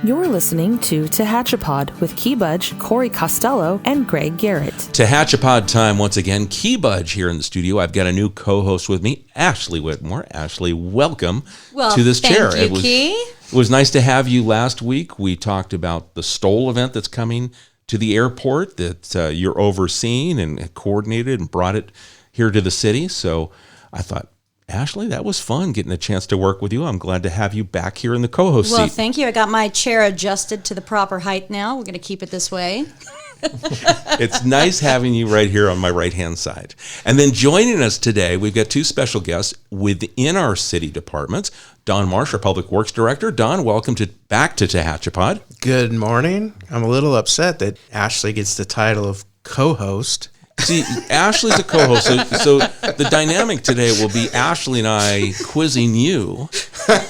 You're listening to Tehachapod with Key Budge, Corey Costello, and Greg Garrett. Tehachapod time once again. Key Budge here in the studio. I've got a new co-host with me, Ashley Whitmore. Ashley, welcome to this chair. Thank you, Key. It was nice to have you last week. We talked about the Stoll event that's coming to the airport that you're overseeing and coordinated and brought it here to the city. So I thought, Ashley, that was fun getting a chance to work with you. I'm glad to have you back here in the co-host seat. Well, thank you. I got my chair adjusted to the proper height now. We're going to keep it this way. It's nice having you right here on my right-hand side. And then joining us today, we've got two special guests within our city departments. Don Marsh, our Public Works Director. Don, welcome back to Tehachapod. Good morning. I'm a little upset that Ashley gets the title of co-host. See, Ashley's a co-host, so the dynamic today will be Ashley and I quizzing you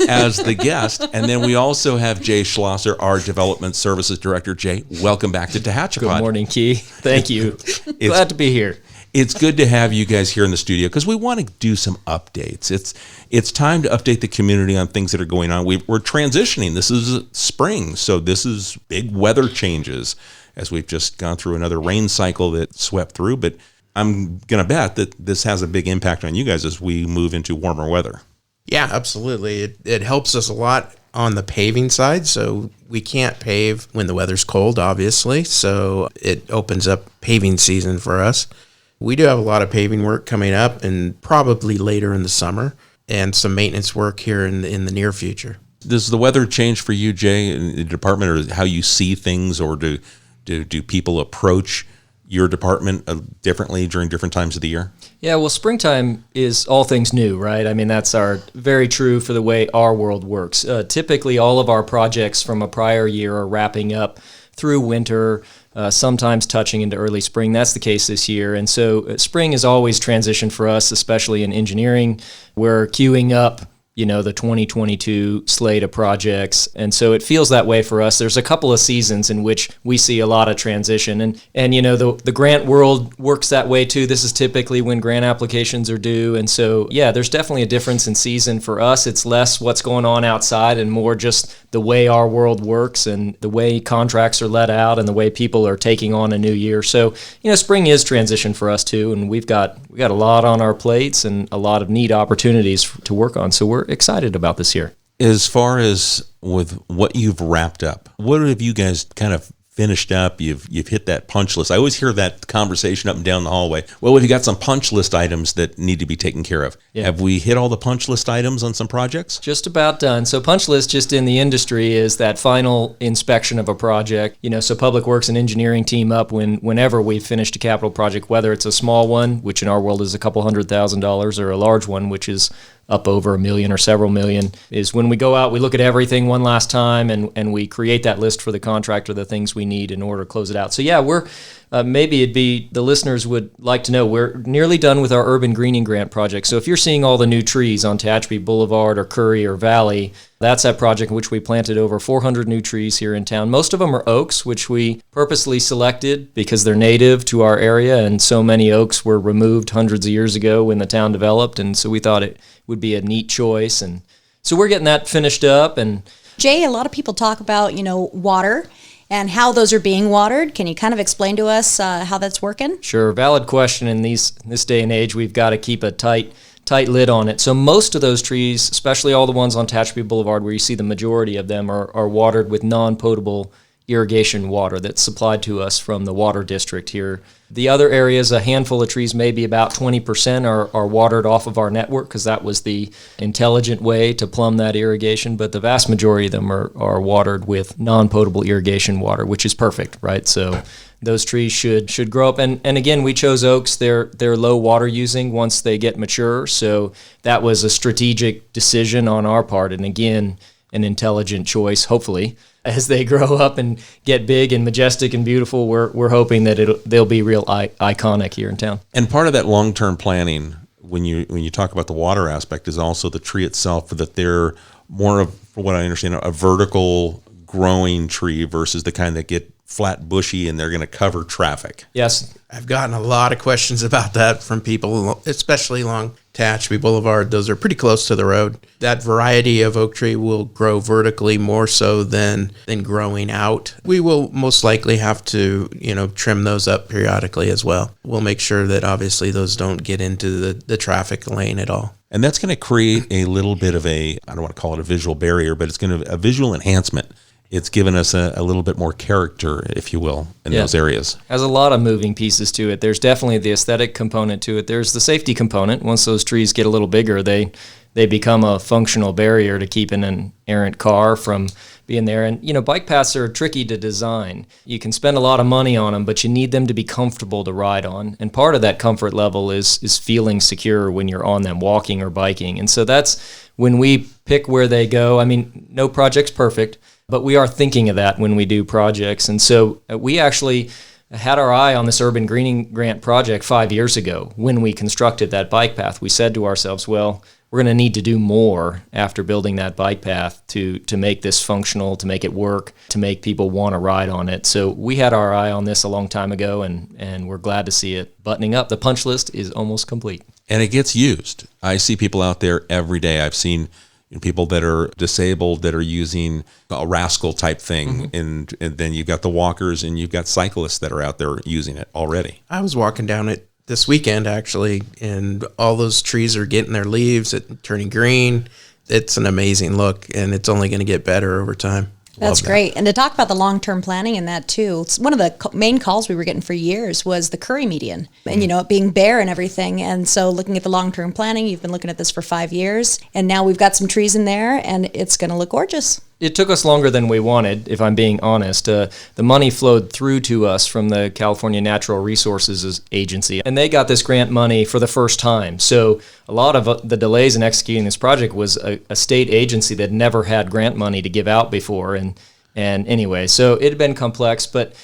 as the guest, and then we also have Jay Schlosser, our Development Services Director. Jay, welcome back to Tehachapod. Good morning, Key. Thank you. Glad to be here. It's good to have you guys here in the studio because we want to do some updates. It's time to update the community on things that are going on. We're transitioning. This is spring, so this is big weather changes, as we've just gone through another rain cycle that swept through. But I'm going to bet that this has a big impact on you guys as we move into warmer weather. Yeah, absolutely. It helps us a lot on the paving side. So we can't pave when the weather's cold, obviously. So it opens up paving season for us. We do have a lot of paving work coming up and probably later in the summer and some maintenance work here in the near future. Does the weather change for you, Jay, in the department, or how you see things, or do people approach your department differently during different times of the year? Yeah, well, springtime is all things new, right? I mean, that's very true for the way our world works. Typically, all of our projects from a prior year are wrapping up through winter, sometimes touching into early spring. That's the case this year. And so spring is always transition for us, especially in engineering. We're queuing up the 2022 slate of projects. And so it feels that way for us. There's a couple of seasons in which we see a lot of transition. And the grant world works that way too. This is typically when grant applications are due. And so, yeah, there's definitely a difference in season for us. It's less what's going on outside and more just the way our world works and the way contracts are let out and the way people are taking on a new year. So, spring is transition for us too. And we got a lot on our plates and a lot of neat opportunities to work on. So we're excited about this year. As far as with what you've wrapped up, what have you guys kind of finished up? You've hit that punch list. I always hear that conversation up and down the hallway. Well, we've got some punch list items that need to be taken care of. Yeah. Have we hit all the punch list items on some projects? Just about done. So punch list just in the industry is that final inspection of a project. So Public Works and Engineering team up whenever we've finished a capital project, whether it's a small one, which in our world is a couple $100,000, or a large one, which is up over $1 million or several million, is when we go out, we look at everything one last time and we create that list for the contractor, the things we need in order to close it out. So yeah, we're maybe it'd be the listeners would like to know we're nearly done with our urban greening grant project. So if you're seeing all the new trees on Tehachapi Boulevard or Curry or Valley, that's that project in which we planted over 400 new trees here in town. Most of them are oaks, which we purposely selected because they're native to our area, and so many oaks were removed hundreds of years ago when the town developed, and so we thought it would be a neat choice. And so we're getting that finished up. And Jay, a lot of people talk about, water and how those are being watered. Can you kind of explain to us how that's working? Sure. Valid question. In this day and age, we've got to keep a tight lid on it. So most of those trees, especially all the ones on Tehachapi Boulevard, where you see the majority of them, are watered with non-potable irrigation water that's supplied to us from the water district here. The other areas, a handful of trees, maybe about 20% are watered off of our network because that was the intelligent way to plumb that irrigation. But the vast majority of them are watered with non-potable irrigation water, which is perfect, right? So those trees should grow up. And again, we chose oaks. They're low water using once they get mature. So that was a strategic decision on our part. And again, an intelligent choice, hopefully. As they grow up and get big and majestic and beautiful, we're hoping that they'll be real iconic here in town. And part of that long-term planning, when you talk about the water aspect, is also the tree itself, that they're more of, from what I understand, a vertical growing tree versus the kind that get flat bushy and they're going to cover traffic. Yes. I've gotten a lot of questions about that from people, especially along Tehachapi Boulevard, those are pretty close to the road. That variety of oak tree will grow vertically more so than growing out. We will most likely have to, trim those up periodically as well. We'll make sure that obviously those don't get into the traffic lane at all. And that's going to create a little bit of I don't want to call it a visual barrier, but it's going to a visual enhancement. It's given us a little bit more character, if you will, in those areas. Has a lot of moving pieces to it. There's definitely the aesthetic component to it. There's the safety component. Once those trees get a little bigger, they become a functional barrier to keeping an errant car from being there. And, bike paths are tricky to design. You can spend a lot of money on them, but you need them to be comfortable to ride on. And part of that comfort level is feeling secure when you're on them, walking or biking. And so that's when we pick where they go. I mean, no project's perfect, but we are thinking of that when we do projects. And so we actually had our eye on this urban greening grant project 5 years ago when we constructed that bike path. We said to ourselves, well, we're going to need to do more after building that bike path to make this functional, to make it work, to make people want to ride on it. So we had our eye on this a long time ago, and we're glad to see it buttoning up. The punch list is almost complete. And it gets used. I see people out there every day. I've seen people that are disabled that are using a rascal type thing, and then you've got the walkers and you've got cyclists that are out there using it already. I was walking down it this weekend, actually, and all those trees are getting their leaves, turning green. It's an amazing look, and it's only going to get better over time. That's great. And to talk about the long-term planning in that too, it's one of the main calls we were getting for years was the Curry median and, it being bare and everything. And so looking at the long-term planning, you've been looking at this for 5 years, and now we've got some trees in there and it's going to look gorgeous. It took us longer than we wanted, if I'm being honest. The money flowed through to us from the California Natural Resources Agency, and they got this grant money for the first time. So a lot of the delays in executing this project was a state agency that never had grant money to give out before. And anyway, so it had been complex, but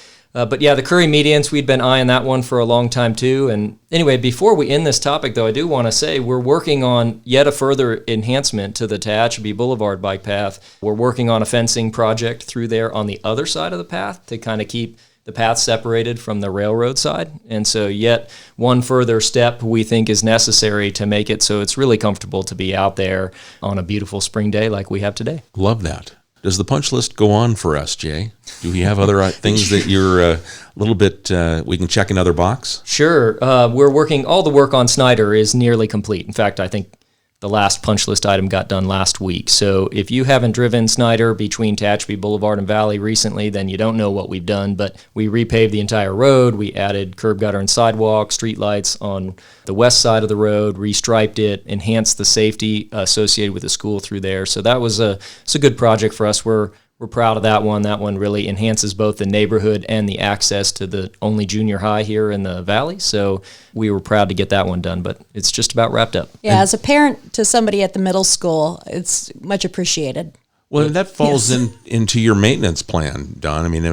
yeah, the Curry medians, we'd been eyeing that one for a long time too. And anyway, before we end this topic though, I do want to say we're working on yet a further enhancement to the Tehachapi Boulevard bike path. We're working on a fencing project through there on the other side of the path to kind of keep the path separated from the railroad side. And so yet one further step we think is necessary to make it so it's really comfortable to be out there on a beautiful spring day like we have today. Love that. Does the punch list go on for us, Jay? Do we have other things that you're a little bit, we can check another box? Sure. We're working, all the work on Snyder is nearly complete. In fact, I think the last punch list item got done last week. So if you haven't driven Snyder between Tehachapi Boulevard and Valley recently, then you don't know what we've done. But we repaved the entire road. We added curb, gutter, and sidewalk, street lights on the west side of the road, restriped it, enhanced the safety associated with the school through there. So that was it's a good project for us. We're proud of that one. That one really enhances both the neighborhood and the access to the only junior high here in the Valley. So we were proud to get that one done, but it's just about wrapped up. Yeah, as a parent to somebody at the middle school, it's much appreciated. Well, that falls into your maintenance plan, Don. I mean,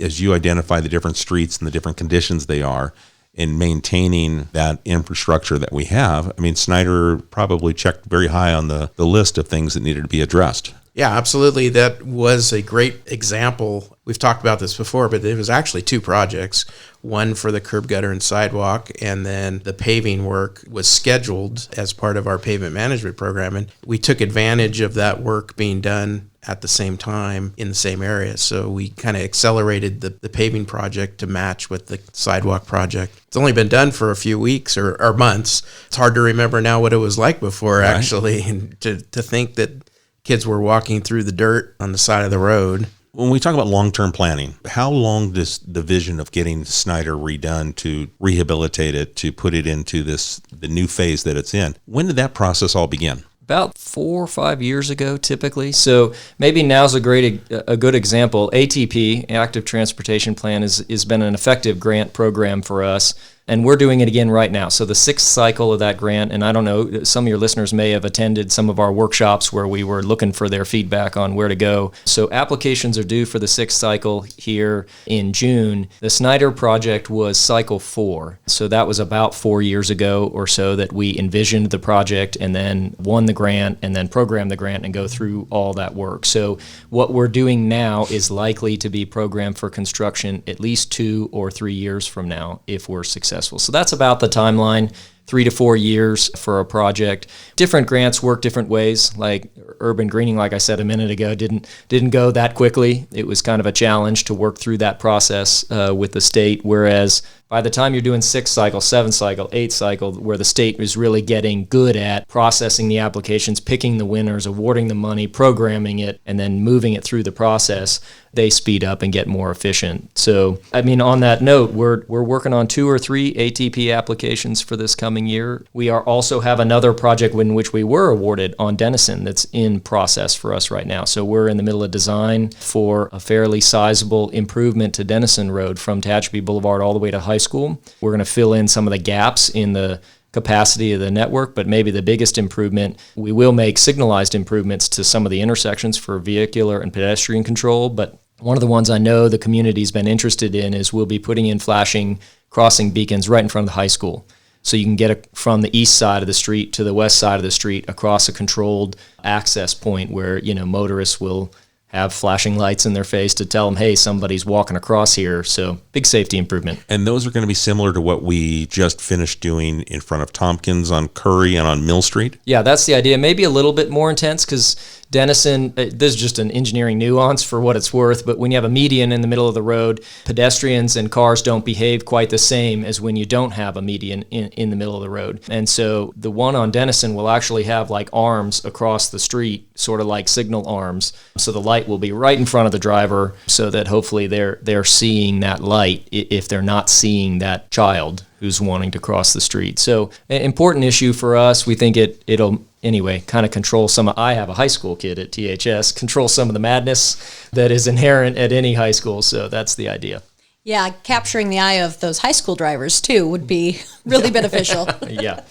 as you identify the different streets and the different conditions they are in maintaining that infrastructure that we have, I mean, Snyder probably checked very high on the list of things that needed to be addressed. Yeah, absolutely. That was a great example. We've talked about this before, but it was actually two projects. One for the curb, gutter, and sidewalk, and then the paving work was scheduled as part of our pavement management program. And we took advantage of that work being done at the same time in the same area. So we kind of accelerated the paving project to match with the sidewalk project. It's only been done for a few weeks or months. It's hard to remember now what it was like before, right? Actually, and to think that kids were walking through the dirt on the side of the road. When we talk about long-term planning, how long does the vision of getting Snyder redone to rehabilitate it, to put it into the new phase that it's in, when did that process all begin? About 4 or 5 years ago, typically. So maybe now's a good example. ATP, Active Transportation Plan, has been an effective grant program for us. And we're doing it again right now. So the 6th cycle of that grant, and I don't know, some of your listeners may have attended some of our workshops where we were looking for their feedback on where to go. So applications are due for the 6th cycle here in June. The Snyder project was cycle 4. So that was about 4 years ago or so that we envisioned the project and then won the grant and then programmed the grant and go through all that work. So what we're doing now is likely to be programmed for construction at least 2 or 3 years from now if we're successful. So that's about the timeline. 3 to 4 years for a project. Different grants work different ways. Like urban greening, like I said a minute ago, didn't go that quickly. It was kind of a challenge to work through that process with the state, whereas by the time you're doing 6 cycle, 7 cycle, 8 cycle, where the state is really getting good at processing the applications, picking the winners, awarding the money, programming it, and then moving it through the process, they speed up and get more efficient. So, I mean, on that note, we're working on 2 or 3 ATP applications for this coming year. We also have another project in which we were awarded on Denison that's in process for us right now. So we're in the middle of design for a fairly sizable improvement to Denison Road from Tehachapi Boulevard all the way to high school. We're going to fill in some of the gaps in the capacity of the network, but maybe the biggest improvement, we will make signalized improvements to some of the intersections for vehicular and pedestrian control. But one of the ones I know the community's been interested in is we'll be putting in flashing crossing beacons right in front of the high school. So you can get from the east side of the street to the west side of the street across a controlled access point where, motorists will have flashing lights in their face to tell them, hey, somebody's walking across here. So big safety improvement. And those are going to be similar to what we just finished doing in front of Tompkins on Curry and on Mill Street? Yeah, that's the idea. Maybe a little bit more intense because Denison, there's just an engineering nuance for what it's worth, but when you have a median in the middle of the road, pedestrians and cars don't behave quite the same as when you don't have a median in the middle of the road. And so the one on Denison will actually have like arms across the street, sort of like signal arms. So the light will be right in front of the driver so that hopefully they're seeing that light if they're not seeing that child who's wanting to cross the street. So an important issue for us. We think it'll anyway kind of control I have a high school kid at THS, control some of the madness that is inherent at any high school. So that's the idea. Yeah, capturing the eye of those high school drivers too would be really beneficial. Yeah.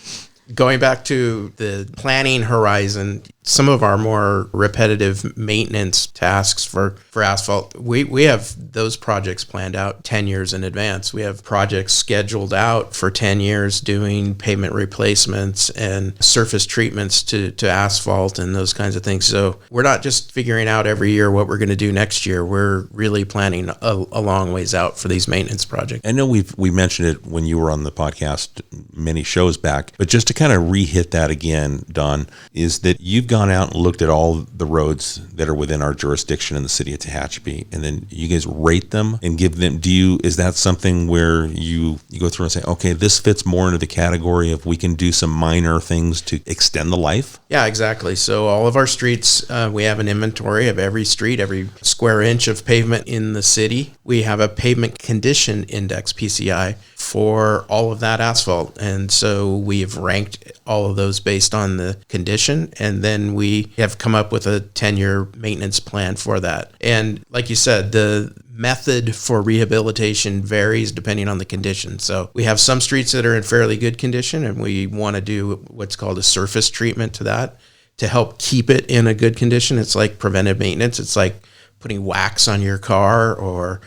Going back to the planning horizon, some of our more repetitive maintenance tasks for asphalt, we have those projects planned out 10 years in advance. We have projects scheduled out for 10 years doing pavement replacements and surface treatments to asphalt and those kinds of things. So we're not just figuring out every year what we're going to do next year. We're really planning a long ways out for these maintenance projects. I know we mentioned it when you were on the podcast many shows back, but just to kind of re-hit that again, Don, is that you've gone out and looked at all the roads that are within our jurisdiction in the city of Tehachapi, and then you guys rate them and give them, is that something where you go through and say, okay, this fits more into the category of we can do some minor things to extend the life? Yeah, exactly. So all of our streets, we have an inventory of every street, every square inch of pavement in the city. We have a pavement condition index, PCI, for all of that asphalt. And so we've ranked all of those based on the condition. And then we have come up with a 10-year maintenance plan for that. And like you said, the method for rehabilitation varies depending on the condition. So we have some streets that are in fairly good condition, and we want to do what's called a surface treatment to that to help keep it in a good condition. It's like preventive maintenance. It's like putting wax on your car or,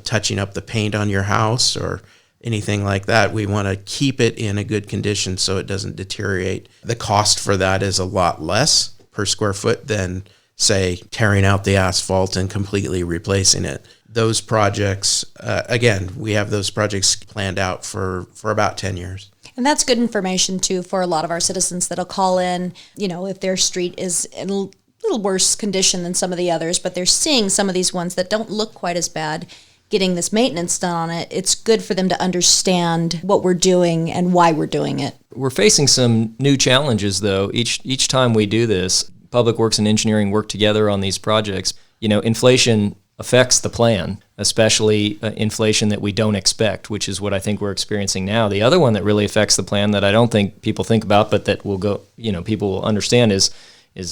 touching up the paint on your house or anything like that. We want to keep it in a good condition so it doesn't deteriorate. The cost for that is a lot less per square foot than, say, tearing out the asphalt and completely replacing it. Those projects, again, we have those projects planned out for about 10 years. And that's good information, too, for a lot of our citizens that'll call in, if their street is in a little worse condition than some of the others, but they're seeing some of these ones that don't look quite as bad, getting this maintenance done on it. It's good for them to understand what we're doing and why we're doing it. We're facing some new challenges, though. Each time we do this, Public Works and Engineering work together on these projects. Inflation affects the plan, especially inflation that we don't expect, which is what I think we're experiencing now. The other one that really affects the plan that I don't think people think about, but that will go, people will understand is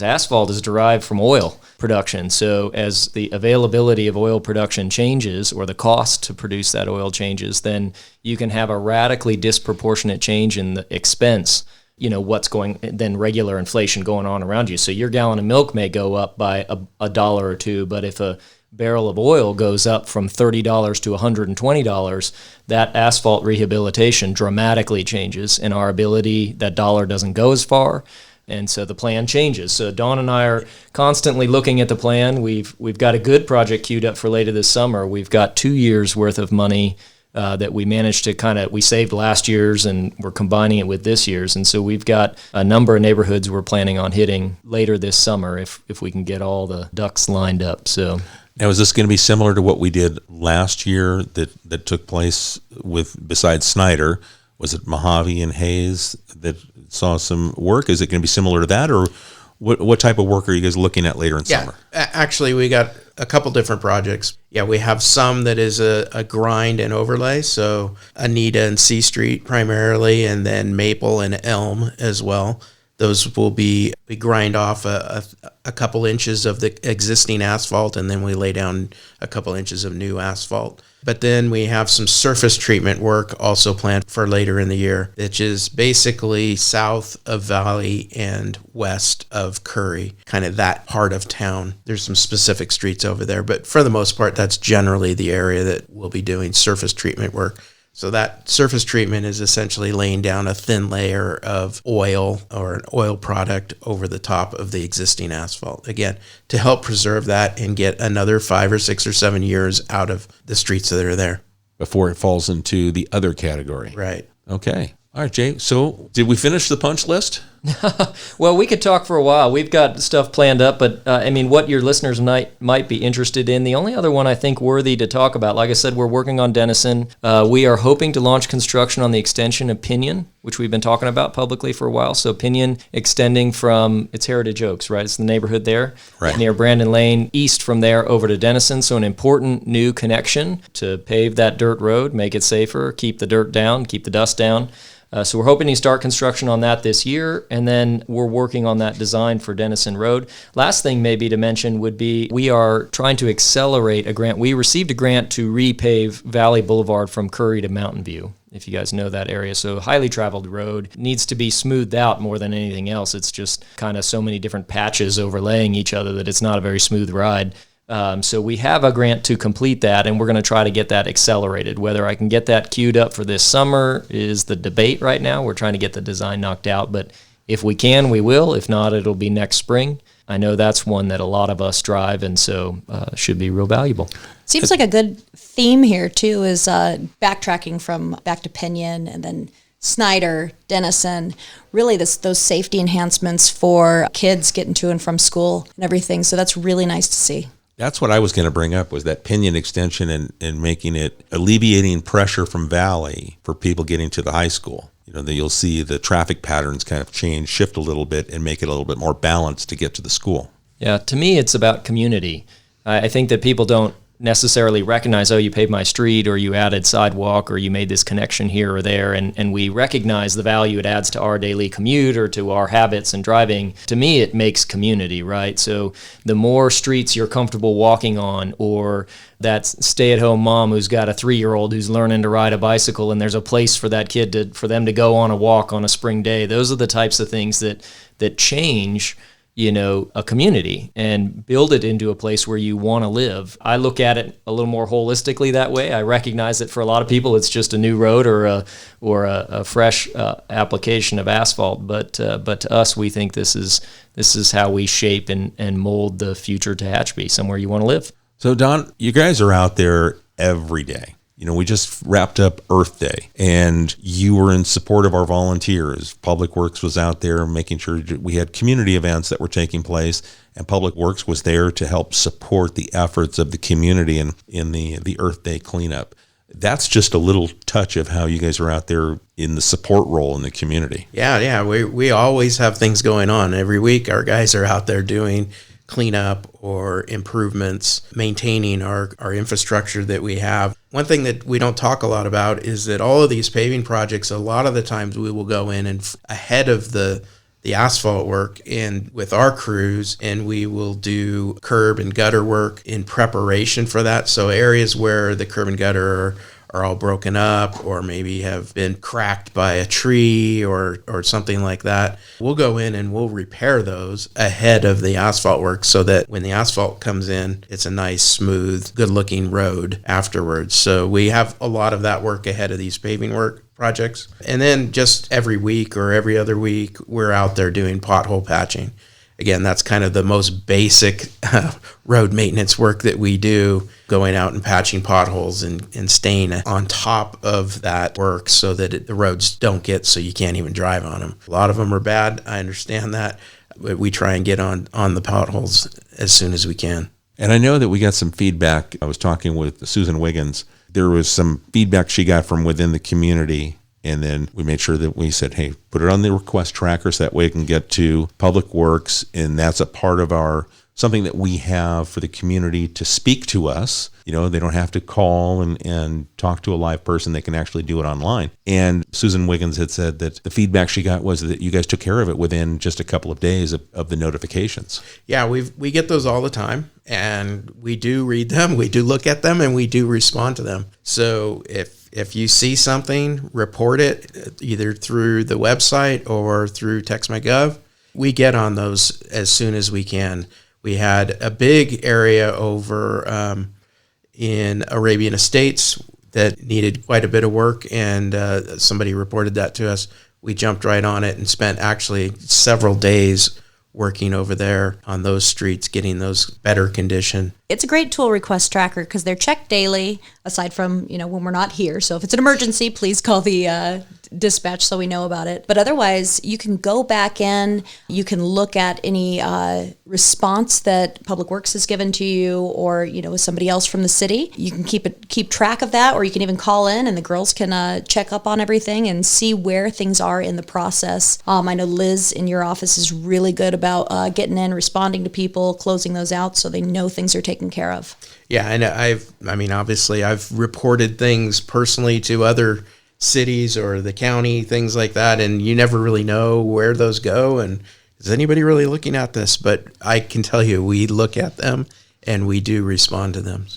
asphalt is derived from oil production. So as the availability of oil production changes, or the cost to produce that oil changes, then you can have a radically disproportionate change in the expense, then regular inflation going on around you. So your gallon of milk may go up by a dollar or two, but if a barrel of oil goes up from $30 to $120, that asphalt rehabilitation dramatically changes, and our ability, that dollar doesn't go as far. And so the plan changes. So Dawn and I are constantly looking at the plan. We've got a good project queued up for later this summer. We've got 2 years worth of money that we managed to we saved last year's and we're combining it with this year's. And so we've got a number of neighborhoods we're planning on hitting later this summer if we can get all the ducks lined up. So now, is this going to be similar to what we did last year that took place besides Snyder? Was it Mojave and Hayes that saw some work? Is it going to be similar to that, or what type of work are you guys looking at later in summer? Actually, we got a couple different projects. Yeah, we have some that is a grind and overlay, so Anita and C Street primarily, and then Maple and Elm as well. Those will we grind off a couple inches of the existing asphalt, and then we lay down a couple inches of new asphalt. But then we have some surface treatment work also planned for later in the year, which is basically south of Valley and west of Curry, kind of that part of town. There's some specific streets over there, but for the most part, that's generally the area that we'll be doing surface treatment work. So that surface treatment is essentially laying down a thin layer of oil or an oil product over the top of the existing asphalt. Again, to help preserve that and get another 5 or 6 or 7 years out of the streets that are there. Before it falls into the other category. Right. Okay. All right, Jay. So did we finish the punch list? Well, we could talk for a while. We've got stuff planned up, but what your listeners might be interested in. The only other one I think worthy to talk about, like I said, we're working on Denison. We are hoping to launch construction on the extension of Pinion, which we've been talking about publicly for a while. So Pinion extending from, it's Heritage Oaks, right? It's the neighborhood there, right near Brandon Lane, east from there over to Denison. So an important new connection to pave that dirt road, make it safer, keep the dirt down, keep the dust down. So we're hoping to start construction on that this year, and then we're working on that design for Denison Road. Last thing maybe to mention would be we are trying to accelerate a grant. We received a grant to repave Valley Boulevard from Curry to Mountain View, if you guys know that area. So highly traveled road, needs to be smoothed out more than anything else. It's just kind of so many different patches overlaying each other that it's not a very smooth ride. So we have a grant to complete that, and we're going to try to get that accelerated. Whether I can get that queued up for this summer is the debate right now. We're trying to get the design knocked out, but if we can, we will. If not, it'll be next spring. I know that's one that a lot of us drive, and so should be real valuable. Seems like a good theme here, too, is backtracking from back to Pinion and then Snyder, Denison, really those safety enhancements for kids getting to and from school and everything. So that's really nice to see. That's what I was going to bring up, was that Pinion extension and making it, alleviating pressure from Valley for people getting to the high school. You know, that you'll see the traffic patterns kind of change, shift a little bit, and make it a little bit more balanced to get to the school. Yeah, to me, it's about community. I think that people don't necessarily recognize, oh, you paved my street, or you added sidewalk, or you made this connection here or there, and we recognize the value it adds to our daily commute or to our habits and driving. To me, it makes community, right? So the more streets you're comfortable walking on, or that stay-at-home mom who's got a 3-year-old who's learning to ride a bicycle, and there's a place for that kid for them to go on a walk on a spring day, those are the types of things that change a community and build it into a place where you want to live. I look at it a little more holistically that way. I recognize that for a lot of people, it's just a new road or a fresh application of asphalt. But to us, we think this is how we shape and mold the future Tehachapi, somewhere you want to live. So Don, you guys are out there every day. You know, we just wrapped up Earth Day, and you were in support of our volunteers. Public Works was out there making sure we had community events that were taking place, and Public Works was there to help support the efforts of the community in the Earth Day cleanup. That's just a little touch of how you guys are out there in the support role in the community. Yeah. We always have things going on. Every week, our guys are out there doing cleanup or improvements, maintaining our infrastructure that we have. One thing that we don't talk a lot about is that all of these paving projects, a lot of the times we will go in and ahead of the asphalt work and with our crews, and we will do curb and gutter work in preparation for that. So areas where the curb and gutter are all broken up or maybe have been cracked by a tree or something like that, we'll go in and we'll repair those ahead of the asphalt work so that when the asphalt comes in, it's a nice, smooth, good-looking road afterwards. So we have a lot of that work ahead of these paving work projects. And then just every week or every other week, we're out there doing pothole patching. again, that's kind of the most basic road maintenance work that we do, going out and patching potholes and staying on top of that work so that the roads don't get so you can't even drive on them. A lot of them are bad. I understand that. But we try and get on the potholes as soon as we can. And I know that we got some feedback. I was talking with Susan Wiggins. There was some feedback she got from within the community. And then we made sure that we said, hey, put it on the request tracker so that way it can get to Public Works. And that's a part of something that we have for the community to speak to us. You know, they don't have to call and talk to a live person. They can actually do it online. And Susan Wiggins had said that the feedback she got was that you guys took care of it within just a couple of days of the notifications. Yeah, we get those all the time, and we do read them, we do look at them, and we do respond to them. So if you see something, report it either through the website or through TextMyGov. We get on those as soon as we can. We had a big area over in Arabian Estates that needed quite a bit of work, and somebody reported that to us. We jumped right on it and spent actually several days working over there on those streets, getting those better condition. It's a great tool, request tracker, because they're checked daily, aside from, when we're not here. So if it's an emergency, please call the dispatch so we know about it. But otherwise, you can go back in, you can look at any response that Public Works has given to you, or, somebody else from the city. You can keep track of that, or you can even call in and the girls can check up on everything and see where things are in the process. I know Liz in your office is really good about getting in, responding to people, closing those out so they know things are taken care of. Yeah, and obviously I've reported things personally to other cities or the county, things like that, and you never really know where those go and is anybody really looking at this? But I can tell you we look at them and we do respond to them.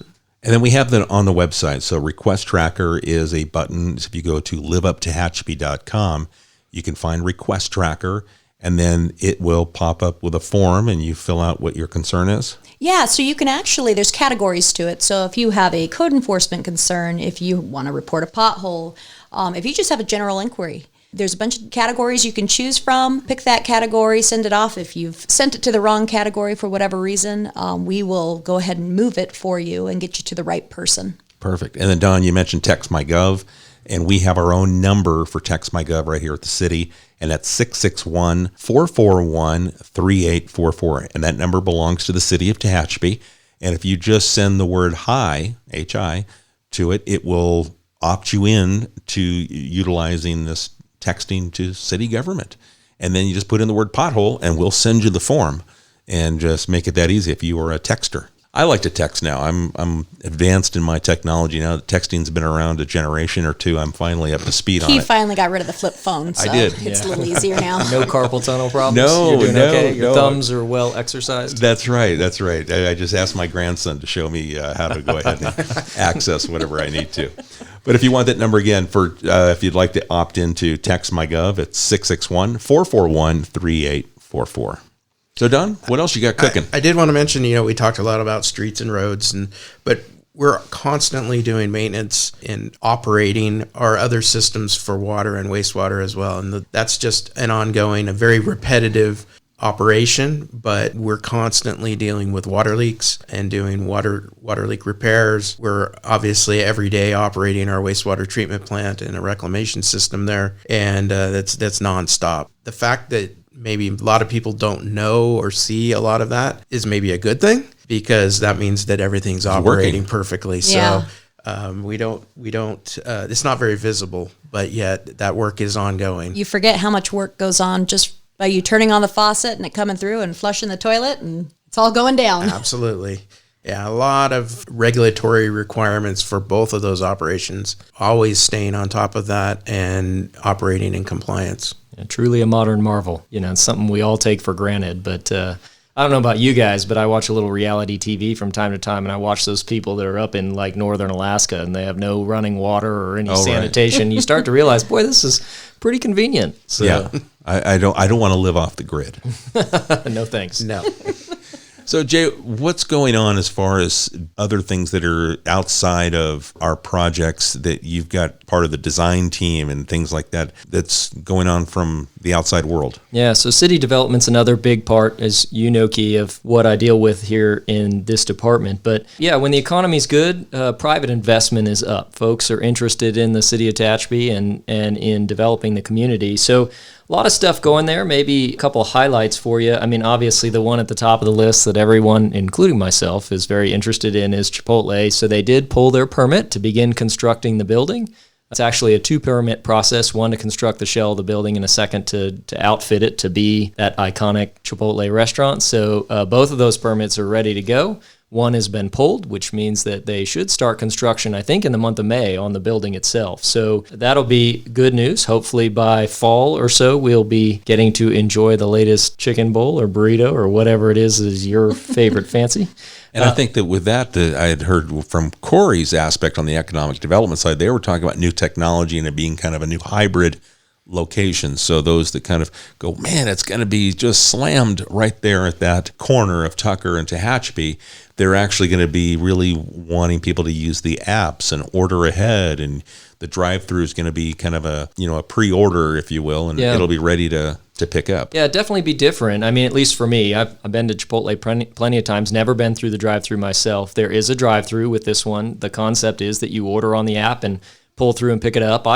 And then we have that on the website. So Request Tracker is a button. So if you go to liveuptehachapi.com, you can find Request Tracker, and then it will pop up with a form and you fill out what your concern is. Yeah, so you can actually, there's categories to it. So if you have a code enforcement concern, if you want to report a pothole, if you just have a general inquiry, there's a bunch of categories you can choose from. Pick that category, send it off. If you've sent it to the wrong category for whatever reason, we will go ahead and move it for you and get you to the right person. Perfect. And then, Don, you mentioned TextMyGov, and we have our own number for TextMyGov right here at the city, and that's 661-441-3844. And that number belongs to the City of Tehachapi. And if you just send the word HI, H-I, to it, it will opt you in to utilizing this texting to city government. And then you just put in the word pothole, and we'll send you the form and just make it that easy if you are a texter. I like to text now. I'm advanced in my technology now. Texting's been around a generation or two. I'm finally up to speed on it. He finally got rid of the flip phone, so I did. It's a little easier now. No carpal tunnel problems? No, You're doing okay? Your no. thumbs are well exercised? That's right. I just asked my grandson to show me how to go ahead and access whatever I need to. But if you want that number again, for if you'd like to opt into TextMyGov, it's 661-441-3844. So, Don, what else you got cooking? I did want to mention, we talked a lot about streets and roads, but we're constantly doing maintenance and operating our other systems for water and wastewater as well. And that's just an ongoing, a very repetitive operation, but we're constantly dealing with water leaks and doing water leak repairs. We're obviously every day operating our wastewater treatment plant and a reclamation system there, and that's nonstop. The fact that maybe a lot of people don't know or see a lot of that is maybe a good thing, because that means that everything's operating perfectly. Yeah. So we don't it's not very visible, but yet that work is ongoing. You forget how much work goes on just by you turning on the faucet and it coming through and flushing the toilet, and it's all going down. Absolutely. Yeah, a lot of regulatory requirements for both of those operations, always staying on top of that and operating in compliance. Yeah, truly a modern marvel. It's something we all take for granted. But I don't know about you guys, but I watch a little reality TV from time to time, and I watch those people that are up in like northern Alaska and they have no running water or any sanitation. Right. You start to realize, boy, this is pretty convenient. So. Yeah, I don't want to live off the grid. No thanks. No. So, Jay, what's going on as far as other things that are outside of our projects that you've got part of the design team and things like that that's going on from the outside world. Yeah, so city development's another big part, as you know, Key, of what I deal with here in this department. But yeah, when the economy's good, private investment is up. Folks are interested in the City of Tehachapi and in developing the community. So a lot of stuff going there. Maybe a couple of highlights for you. I mean, obviously the one at the top of the list that everyone, including myself, is very interested in is Chipotle. So they did pull their permit to begin constructing the building. It's actually a 2-permit process, one to construct the shell of the building and a second to outfit it to be that iconic Chipotle restaurant. So both of those permits are ready to go. One has been pulled, which means that they should start construction, I think, in the month of May on the building itself. So that'll be good news. Hopefully by fall or so, we'll be getting to enjoy the latest chicken bowl or burrito or whatever it is your favorite fancy. And I think that with that, I had heard from Corey's aspect on the economic development side, they were talking about new technology and it being kind of a new hybrid location. So those that kind of go, man, it's going to be just slammed right there at that corner of Tucker and Tehachapi, they're actually going to be really wanting people to use the apps and order ahead, and the drive-through is going to be kind of a pre-order, if you will, and it'll be ready to pick up. Yeah, definitely be different. I mean, at least for me, I've been to Chipotle plenty of times, never been through the drive-through myself. There is a drive-through with this one. The concept is that you order on the app and pull through and pick it up.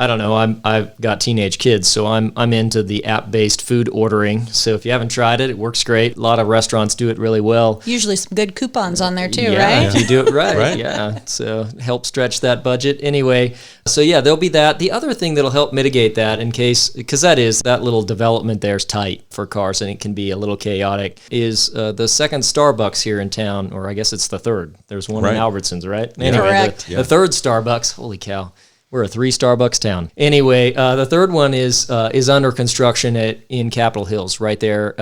I've got teenage kids, so I'm into the app-based food ordering. So if you haven't tried it, it works great. A lot of restaurants do it really well. Usually some good coupons on there too, right? If you do it right. Yeah. So help stretch that budget. Anyway, so yeah, there'll be that. The other thing that'll help mitigate that because that little development there is tight for cars and it can be a little chaotic, is the second Starbucks here in town, or I guess it's the third. There's one in Albertsons, right? Anyway, correct. The third Starbucks, holy cow. We're a 3 Starbucks town. Anyway, the third one is under construction in Capitol Hills, right there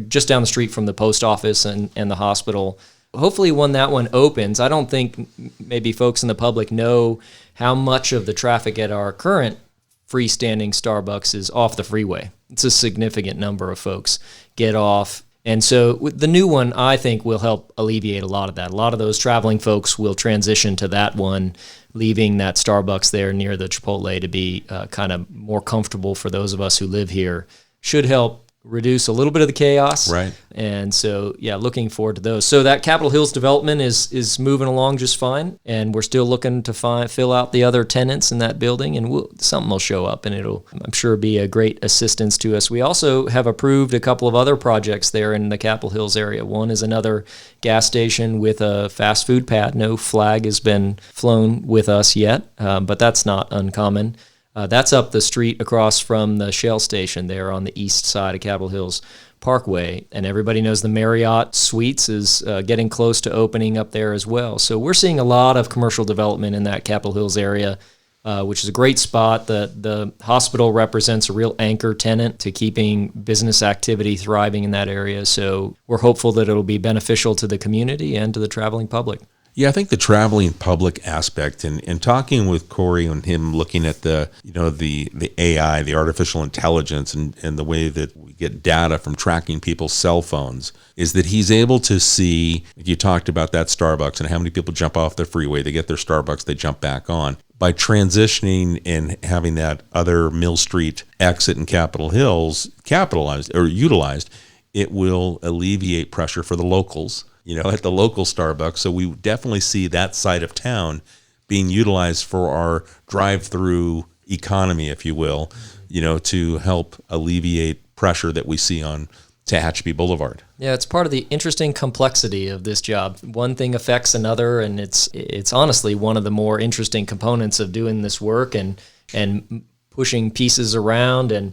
just down the street from the post office and the hospital. Hopefully when that one opens, I don't think maybe folks in the public know how much of the traffic at our current freestanding Starbucks is off the freeway. It's a significant number of folks get off. And so the new one, I think, will help alleviate a lot of that. A lot of those traveling folks will transition to that one, leaving that Starbucks there near the Chipotle to be kind of more comfortable for those of us who live here. Should help reduce a little bit of the chaos. Right. And so, yeah, looking forward to those. So that Capitol Hills development is moving along just fine, and we're still looking to fill out the other tenants in that building, and something will show up, and it'll, I'm sure, be a great assistance to us. We also have approved a couple of other projects there in the Capitol Hills area. One is another gas station with a fast food pad. No flag has been flown with us yet, but that's not uncommon. That's up the street across from the Shell station there on the east side of Capitol Hills Parkway. And everybody knows the Marriott Suites is getting close to opening up there as well. So we're seeing a lot of commercial development in that Capitol Hills area, which is a great spot. The hospital represents a real anchor tenant to keeping business activity thriving in that area. So we're hopeful that it'll be beneficial to the community and to the traveling public. Yeah, I think the traveling public aspect and talking with Corey and him looking at the AI, the artificial intelligence and the way that we get data from tracking people's cell phones is that he's able to see, if you talked about that Starbucks and how many people jump off the freeway, they get their Starbucks, they jump back on. By transitioning and having that other Mill Street exit in Capitol Hills capitalized or utilized, it will alleviate pressure for the locals, at the local Starbucks. So we definitely see that side of town being utilized for our drive-through economy, if you will, to help alleviate pressure that we see on Tehachapi Boulevard. Yeah, it's part of the interesting complexity of this job. One thing affects another, and it's honestly one of the more interesting components of doing this work and pushing pieces around and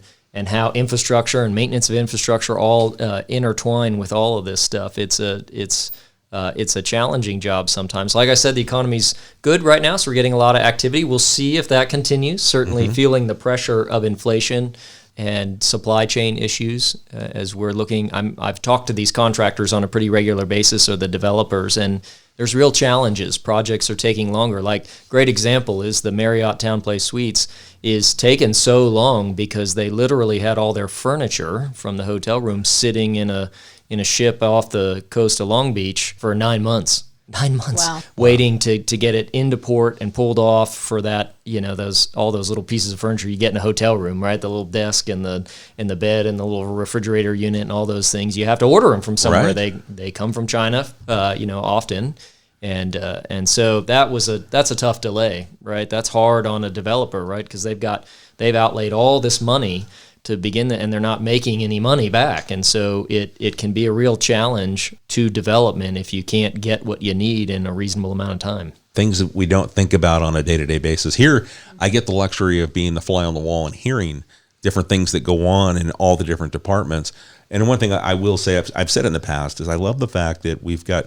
how infrastructure and maintenance of infrastructure all intertwine with all of this stuff. It's a challenging job sometimes. Like I said, the economy's good right now, so we're getting a lot of activity. We'll see if that continues. Certainly feeling the pressure of inflation and supply chain issues as we're looking. I've talked to these contractors on a pretty regular basis, or the developers, and there's real challenges. Projects are taking longer. Like, great example is the Marriott Town Place Suites is taken so long because they literally had all their furniture from the hotel room sitting in a ship off the coast of Long Beach for 9 months. 9 months Wow. waiting to get it into port and pulled off for that, all those little pieces of furniture you get in a hotel room, right? The little desk and the bed and the little refrigerator unit and all those things. You have to order them from somewhere. Right. They come from China, often. And so that's a tough delay, right? That's hard on a developer, right? Because they've outlaid all this money to begin and they're not making any money back. And so it can be a real challenge to development if you can't get what you need in a reasonable amount of time. Things that we don't think about on a day-to-day basis. Here, I get the luxury of being the fly on the wall and hearing different things that go on in all the different departments. And one thing I will say, I've said in the past, is I love the fact that we've got,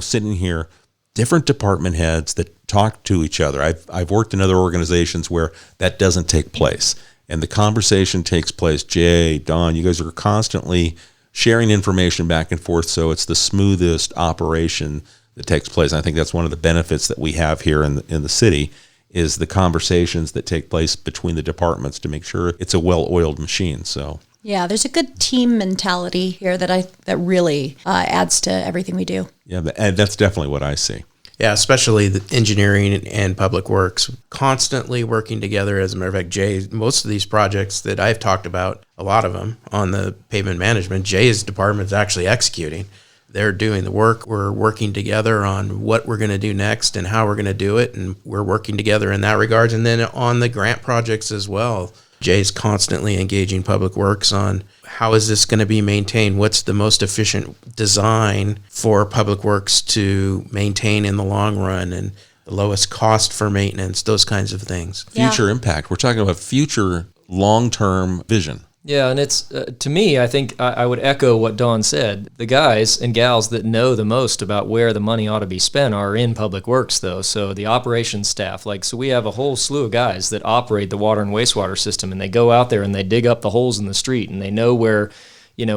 sitting here, different department heads that talk to each other. I've worked in other organizations where that doesn't take place. And the conversation takes place. Jay, Don, you guys are constantly sharing information back and forth, so it's the smoothest operation that takes place. And I think that's one of the benefits that we have here in the city, is the conversations that take place between the departments to make sure it's a well-oiled machine. So Yeah, there's a good team mentality here that really adds to everything we do. yeah, and that's definitely what I see. Yeah, especially the engineering and public works, constantly working together. As a matter of fact, Jay, most of these projects that I've talked about, a lot of them on the pavement management, Jay's department is actually executing. They're doing the work. We're working together on what we're going to do next and how we're going to do it, and we're working together in that regard. And then on the grant projects as well, Jay's constantly engaging public works on how is this going to be maintained? What's the most efficient design for public works to maintain in the long run, and the lowest cost for maintenance, those kinds of things. Future impact. We're talking about future long-term vision. Yeah, and it's, to me, I think I would echo what Don said. The guys and gals that know the most about where the money ought to be spent are in public works, though. So the operations staff, so we have a whole slew of guys that operate the water and wastewater system, and they go out there and they dig up the holes in the street, and they know where,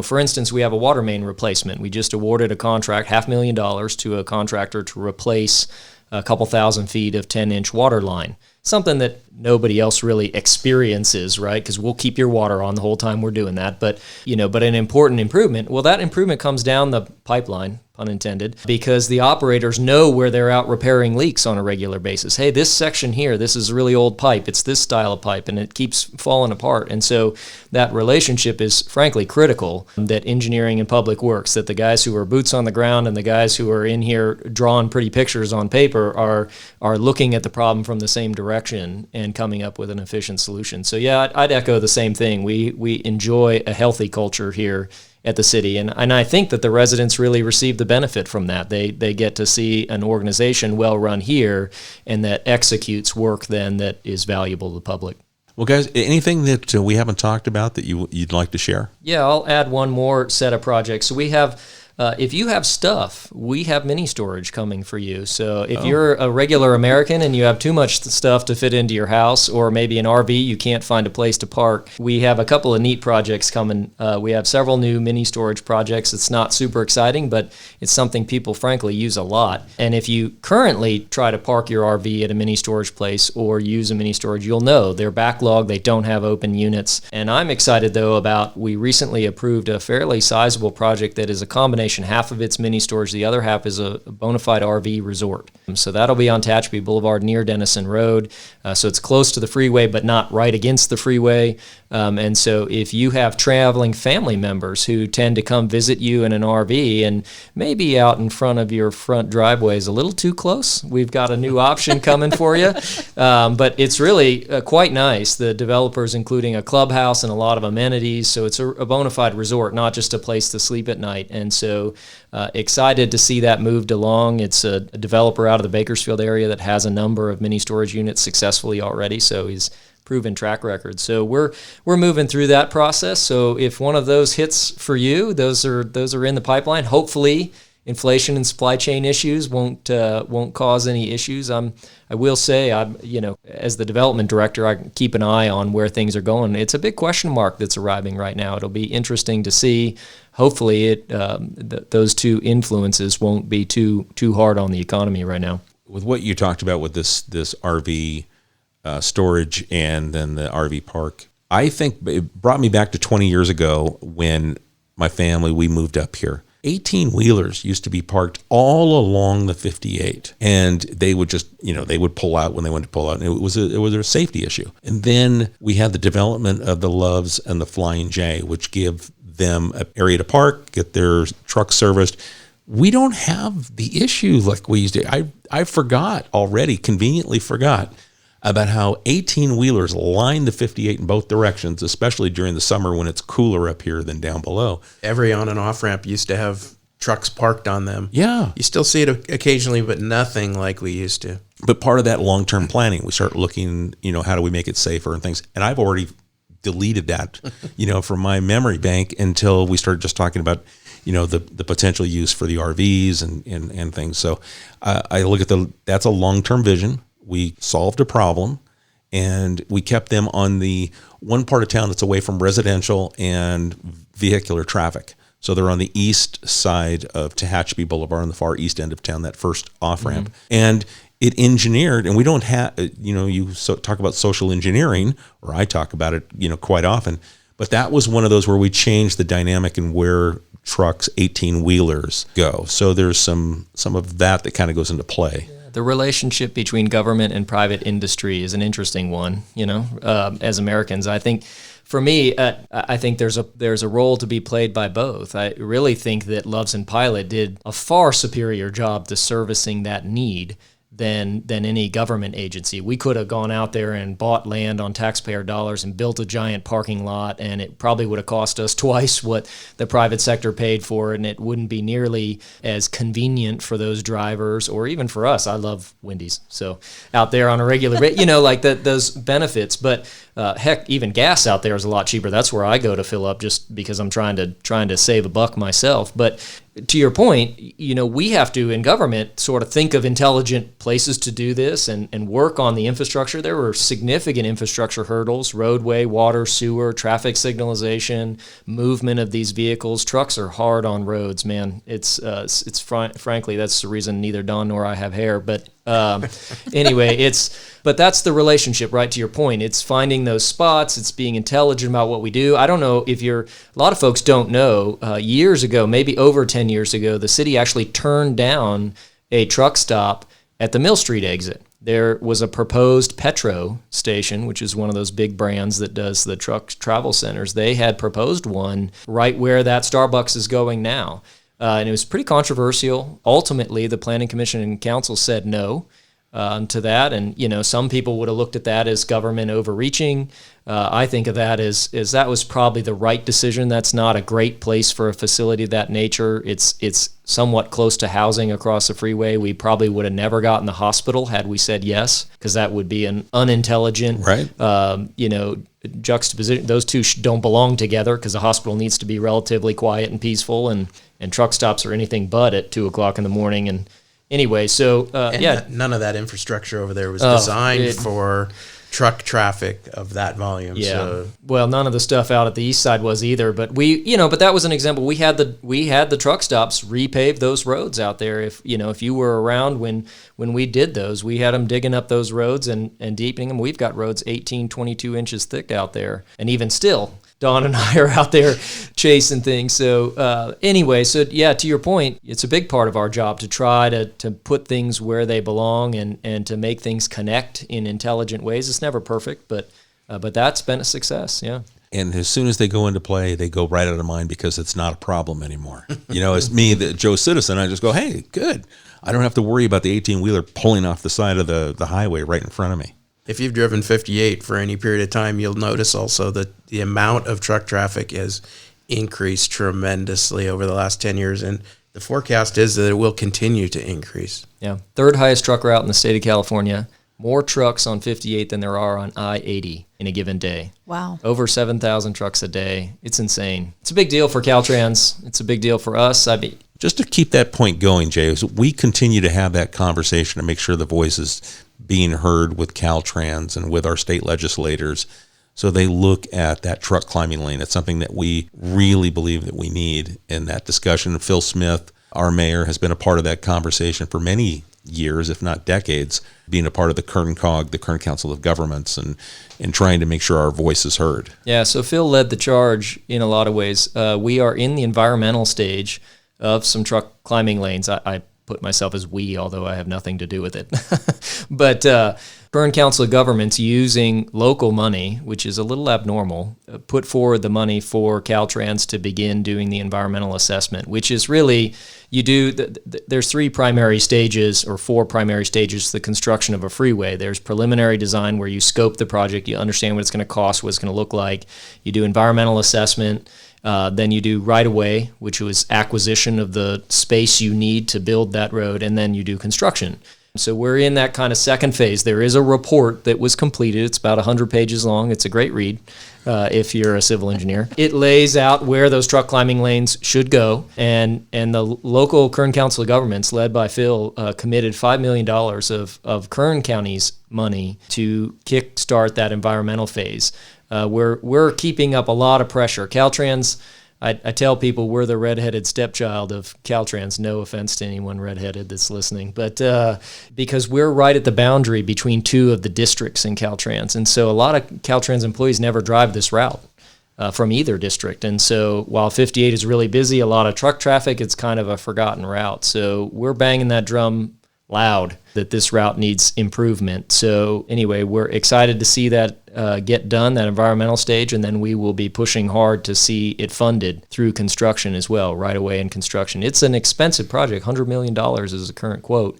for instance, we have a water main replacement. We just awarded a contract, $500,000 to a contractor to replace a couple thousand feet of 10-inch water line. Something that nobody else really experiences, right? Because we'll keep your water on the whole time we're doing that. But an important improvement, well, that improvement comes down the pipeline, pun intended, because the operators know where they're out repairing leaks on a regular basis. Hey, this section here, this is a really old pipe. It's this style of pipe, and it keeps falling apart. And so that relationship is frankly critical, that engineering and public works, that the guys who are boots on the ground and the guys who are in here drawing pretty pictures on paper are looking at the problem from the same direction and coming up with an efficient solution. So yeah, I'd echo the same thing. We enjoy a healthy culture here at the city, and I think that the residents really receive the benefit from that. They get to see an organization well run here and that executes work then that is valuable to the public. Well, guys, anything that we haven't talked about that you'd like to share? Yeah, I'll add one more set of projects. So we have, if you have stuff, we have mini storage coming for you. So if you're a regular American and you have too much stuff to fit into your house, or maybe an RV, you can't find a place to park, we have a couple of neat projects coming. We have several new mini storage projects. It's not super exciting, but it's something people frankly use a lot. And if you currently try to park your RV at a mini storage place or use a mini storage, you'll know they're backlogged, they don't have open units. And I'm excited though about, we recently approved a fairly sizable project that is a combination. Half of it's mini storage, the other half is a Bonafide Rv Resort. So that'll be on Tehachapi Boulevard near Denison Road. So it's close to the freeway, but not right against the freeway. And so if you have traveling family members who tend to come visit you in an RV and maybe out in front of your front driveway is a little too close, we've got a new option coming for you. But it's really quite nice. The developer's including a clubhouse and a lot of amenities. So it's a bona fide resort, not just a place to sleep at night. And so excited to see that moved along. It's a developer out of the Bakersfield area that has a number of mini storage units successfully already. So he's proven track record. So we're moving through that process. So if one of those hits for you, those are in the pipeline. Hopefully, inflation and supply chain issues won't cause any issues. I will say, as the development director, I keep an eye on where things are going. It's a big question mark that's arriving right now. It'll be interesting to see. Hopefully, those two influences won't be too hard on the economy right now. With what you talked about with this RV storage and then the RV park, I think it brought me back to 20 years ago when my family, we moved up here. 18-wheelers used to be parked all along the 58, and they would just, they would pull out when they wanted to pull out, and it was a safety issue. And then we had the development of the Loves and the Flying J, which give them an area to park, get their truck serviced. We don't have the issue like we used to. I conveniently forgot about how 18-wheelers line the 58 in both directions, especially during the summer when it's cooler up here than down below. Every on and off ramp used to have trucks parked on them. Yeah. You still see it occasionally, but nothing like we used to. But part of that long-term planning, we start looking, how do we make it safer and things. And I've already deleted that, from my memory bank until we started just talking about, the potential use for the RVs and things. So I look at that's a long-term vision. We solved a problem, and we kept them on the one part of town that's away from residential and vehicular traffic. So they're on the east side of Tehachapi Boulevard on the far east end of town, that first off-ramp. Mm-hmm. And it engineered, and we don't have, talk about social engineering, or I talk about it, quite often. But that was one of those where we changed the dynamic in where trucks, 18-wheelers go. So there's some of that kind of goes into play. The relationship between government and private industry is an interesting one, as Americans. I think for me, I think there's a role to be played by both. I really think that Loves and Pilot did a far superior job to servicing that need than any government agency. We could have gone out there and bought land on taxpayer dollars and built a giant parking lot, and it probably would have cost us twice what the private sector paid for it, and it wouldn't be nearly as convenient for those drivers or even for us. I love Wendy's, so out there on a regular those benefits. But heck, even gas out there is a lot cheaper. That's where I go to fill up, just because I'm trying to save a buck myself. But to your point, we have to, in government, sort of think of intelligent places to do this and work on the infrastructure. There were significant infrastructure hurdles: roadway, water, sewer, traffic signalization, movement of these vehicles. Trucks are hard on roads, man. Frankly, that's the reason neither Don nor I have hair. But anyway, but that's the relationship, right? To your point, it's finding those spots. It's being intelligent about what we do. I don't know if a lot of folks don't know, years ago, maybe over 10 years ago, the city actually turned down a truck stop at the Mill Street exit. There was a proposed Petro station, which is one of those big brands that does the truck travel centers. They had proposed one right where that Starbucks is going now. And it was pretty controversial. Ultimately, the Planning Commission and Council said no to that. And, some people would have looked at that as government overreaching. I think of that as that was probably the right decision. That's not a great place for a facility of that nature. It's somewhat close to housing across the freeway. We probably would have never gotten the hospital had we said yes, because that would be an unintelligent, juxtaposition. Those two don't belong together, because the hospital needs to be relatively quiet and peaceful, and truck stops are anything but at 2:00 in the morning. And anyway, so none of that infrastructure over there was designed for truck traffic of that volume. Yeah. So. Well, none of the stuff out at the east side was either. But but that was an example. We had the truck stops repave those roads out there. If you were around when we did those, we had them digging up those roads and deepening them. We've got roads 18, 22 inches thick out there, and even still, Don and I are out there chasing things. So anyway, to your point, it's a big part of our job to try to put things where they belong and to make things connect in intelligent ways. It's never perfect, but that's been a success, yeah. And as soon as they go into play, they go right out of mind, because it's not a problem anymore. It's me, the Joe Citizen. I just go, hey, good. I don't have to worry about the 18-wheeler pulling off the side of the highway right in front of me. If you've driven 58 for any period of time, you'll notice also that the amount of truck traffic has increased tremendously over the last 10 years, and the forecast is that it will continue to increase. Yeah, third highest truck route in the state of California. More trucks on 58 than there are on I-80 in a given day. Wow. Over 7,000 trucks a day. It's insane. It's a big deal for Caltrans. It's a big deal for us. Just to keep that point going, Jay, is we continue to have that conversation to make sure the voice is being heard with Caltrans and with our state legislators, so they look at that truck climbing lane. It's something that we really believe that we need in that discussion. Phil Smith, our mayor, has been a part of that conversation for many years, if not decades, being a part of the Kern COG, the Kern Council of Governments, and trying to make sure our voice is heard. Yeah, so Phil led the charge in a lot of ways. We are in the environmental stage of some truck climbing lanes. I put myself as we, although I have nothing to do with it. But Kern Council of Governments, using local money, which is a little abnormal, put forward the money for Caltrans to begin doing the environmental assessment, which is really, there's 3 primary stages or 4 primary stages to the construction of a freeway. There's preliminary design, where you scope the project, you understand what it's going to cost, what it's going to look like. You do environmental assessment. Then you do right-of-way, which was acquisition of the space you need to build that road, and then you do construction. So we're in that kind of second phase. There is a report that was completed. It's about 100 pages long. It's a great read if you're a civil engineer. It lays out where those truck climbing lanes should go, and the local Kern Council of Governments, led by Phil, committed $5 million of Kern County's money to kickstart that environmental phase. We're keeping up a lot of pressure. Caltrans, I tell people we're the redheaded stepchild of Caltrans. No offense to anyone redheaded that's listening, but because we're right at the boundary between 2 of the districts in Caltrans, and so a lot of Caltrans employees never drive this route from either district. And so while 58 is really busy, a lot of truck traffic, it's kind of a forgotten route. So we're banging that drum loud that this route needs improvement. So anyway, we're excited to see that get done, that environmental stage, and then we will be pushing hard to see it funded through construction as well, right away in construction. It's an expensive project. $100 million is the current quote,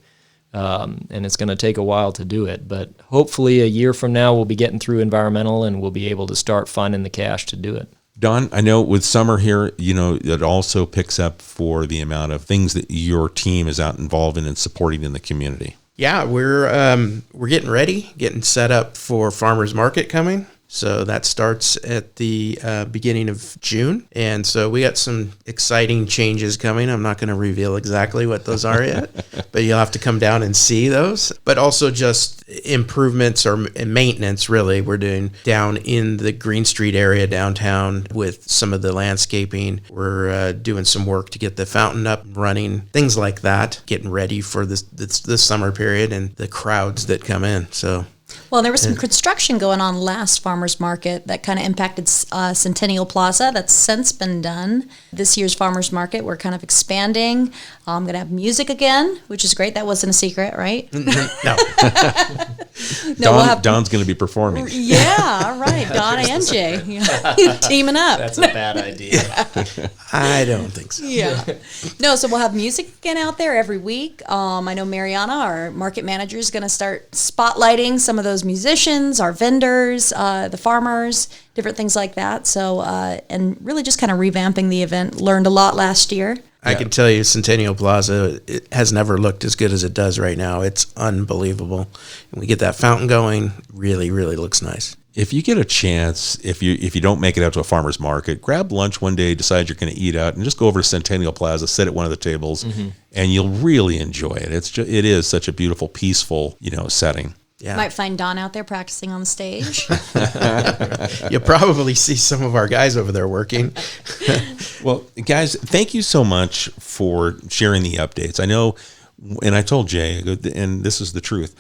and it's going to take a while to do it. But hopefully a year from now, we'll be getting through environmental and we'll be able to start finding the cash to do it. Don, I know with summer here, it also picks up for the amount of things that your team is out involved in and supporting in the community. Yeah, we're getting ready, getting set up for Farmers Market coming. So that starts at the beginning of June. And so we got some exciting changes coming. I'm not going to reveal exactly what those are yet, but you'll have to come down and see those. But also just improvements or maintenance, really, we're doing down in the Green Street area downtown with some of the landscaping. We're doing some work to get the fountain up and running, things like that, getting ready for this summer period and the crowds that come in. So. Well, there was some construction going on last Farmers Market that kind of impacted Centennial Plaza. That's since been done. This year's Farmers Market, we're kind of expanding. I'm going to have music again, which is great. That wasn't a secret, right? No. Don's going to be performing. Yeah, all right. Don and Jay teaming up. That's a bad idea. I don't think so. Yeah. No, so we'll have music again out there every week. I know Mariana, our market manager, is going to start spotlighting some of those musicians, our vendors, the farmers, different things like that. So, and really just kind of revamping the event. Learned a lot last year. I can tell you Centennial Plaza, it has never looked as good as it does right now. It's unbelievable. And we get that fountain going, really, really looks nice. If you get a chance, if you don't make it out to a farmer's market, grab lunch one day, decide you're going to eat out, and just go over to Centennial Plaza, sit at one of the tables, and you'll really enjoy it. It is such a beautiful, peaceful, setting. Yeah. Might find Don out there practicing on the stage. You'll probably see some of our guys over there working. Well, guys, thank you so much for sharing the updates. I know, and I told Jay, and this is the truth,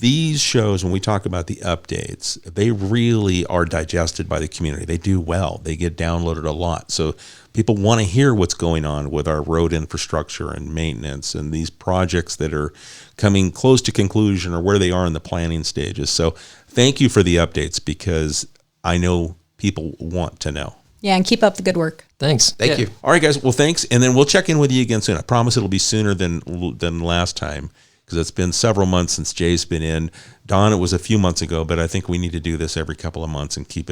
these shows, when we talk about the updates, they really are digested by the community. They do well. They get downloaded a lot. So people want to hear what's going on with our road infrastructure and maintenance and these projects that are coming close to conclusion or where they are in the planning stages. So thank you for the updates, because I know people want to know. Yeah, and keep up the good work. Thanks. Thank you. All right, guys. Well, thanks. And then we'll check in with you again soon. I promise it'll be sooner than last time, because it's been several months since Jay's been in. Don, it was a few months ago, but I think we need to do this every couple of months and keep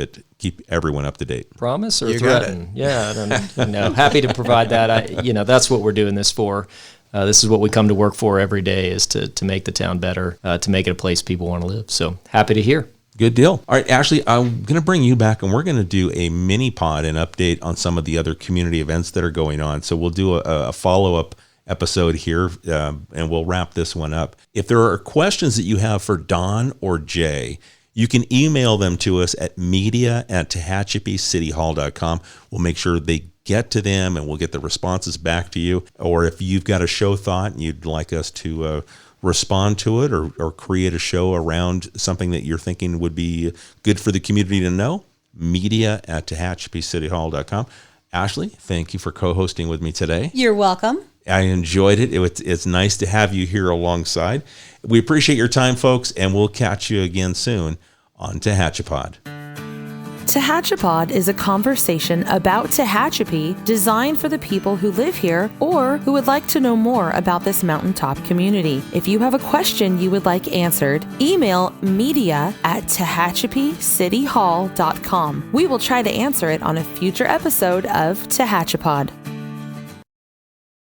everyone up to date. Promise or You got threaten? Yeah, no, happy to provide that. That's what we're doing this for. This is what we come to work for every day, is to make the town better, to make it a place people want to live. So happy to hear. Good deal. All right, Ashley, I'm going to bring you back, and we're going to do a mini pod and update on some of the other community events that are going on. So we'll do a follow-up episode here, and we'll wrap this one up. If there are questions that you have for Don or Jay, you can email them to us at media@tehachapicityhall.com. We'll make sure they get to them, and we'll get the responses back to you. Or if you've got a show thought and you'd like us to respond to it or create a show around something that you're thinking would be good for the community to know, media@tehachapicityhall.com. Ashley, thank you for co-hosting with me today. You're welcome. I enjoyed it. It's nice to have you here alongside. We appreciate your time, folks, and we'll catch you again soon on Tehachapod. Tehachapod is a conversation about Tehachapi designed for the people who live here or who would like to know more about this mountaintop community. If you have a question you would like answered, email media@tehachapicityhall.com. We will try to answer it on a future episode of Tehachapod.